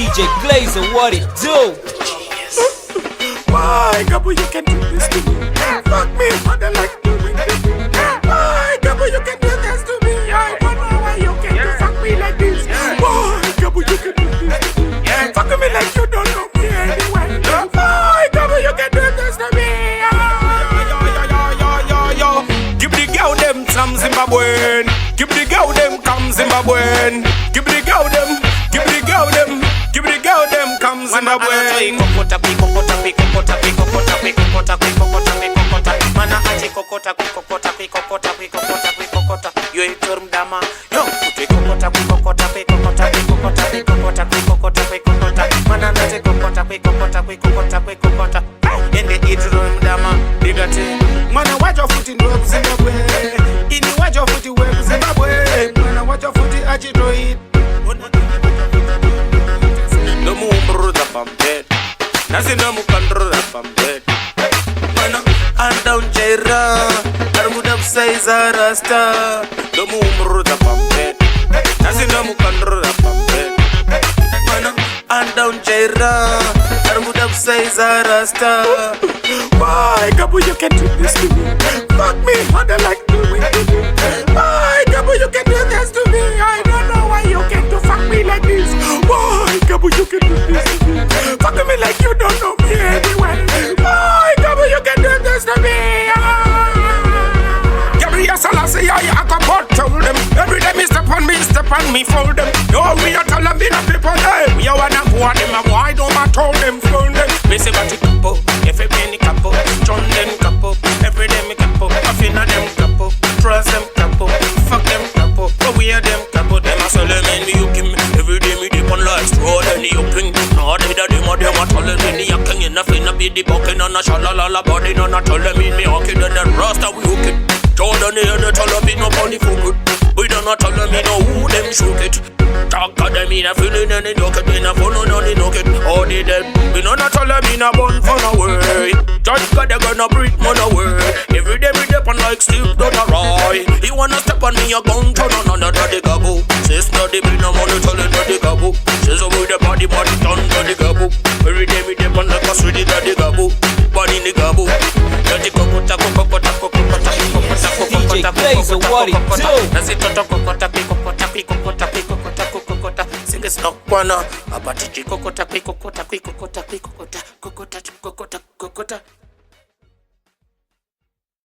DJ Glazer, what it do? Why, Gabu, you can do this to me? Fuck me, mother, like doing this. Why, Gabu, you can do this to me? I wonder why you can fuck me like this. Why, Gabu, you can do this to me? Fuck me like you don't know me anyway. Why, Gabu, you can do this to me? Yo. Give the girl them some Zimbabwean. Give the girl them come Zimbabwean. Give the girl them come Zimbabwean. Mana achi kokota. Yo itorum dama. Yo kutu kokota. Mana nate kokota. Ende itorum dama. Digate. Mana watch your foot in web Zimbabwe. Ini watch your foot in web Zimbabwe. Mana watch your foot achi do it. No mumbrud up I'm dead. Nothing no mukandrud up I'm dead. Mana and down Jaira. Armud up size Rasta. No mumbrud up I'm dead. Nothing no mukandrud up I'm dead. Mana and down Jaira. Armud up size Rasta. Why, Gabu, you can do this to me? Fuck me, mother, like doing to me. Why, Gabu, you can do this to me? I don't know why you can do fuck me like this. Why, Gabu, you can do this to me? Fuck me like you don't know me anyway. Why, Gabu, you can do this to me? Gabriel Selassie, aAcoport told them. Every day me step on me, fold them. No, we are telling me the people, hey. We are wanna go on them, why don't I told them, fold them. Me say, but it capo, if it be capo, John them capo, every day me capo, I feel na them capo, trust them capo, fuck them capo, but we are them capo, them a sell them and me you give me, every day me dip on life, stroll and the opening, no they that them a telling me, the king in the fin be the bucking on a shalala body, no not telling me, okay, then the rasta we hook it, Jordan here, they tell me no funny for good, we don't not tell me no who them shook it. Talk to them in a feeling and they look at me in a phone and they look at all the dead. We know not tell them in a bun for no way. Just got they gonna breathe more no way. Every day we dip on like Steve don't Roy. You wanna step on me, you're gon' turn on another the Gabu. Says no they be no money telling the Gabu. Says over the body done the Gabu. Every day we dip on like a sweetie the Gabu. Body in the Gabu. DJ Glazer, what it do? That's it, sing it's not one, but it's kokota.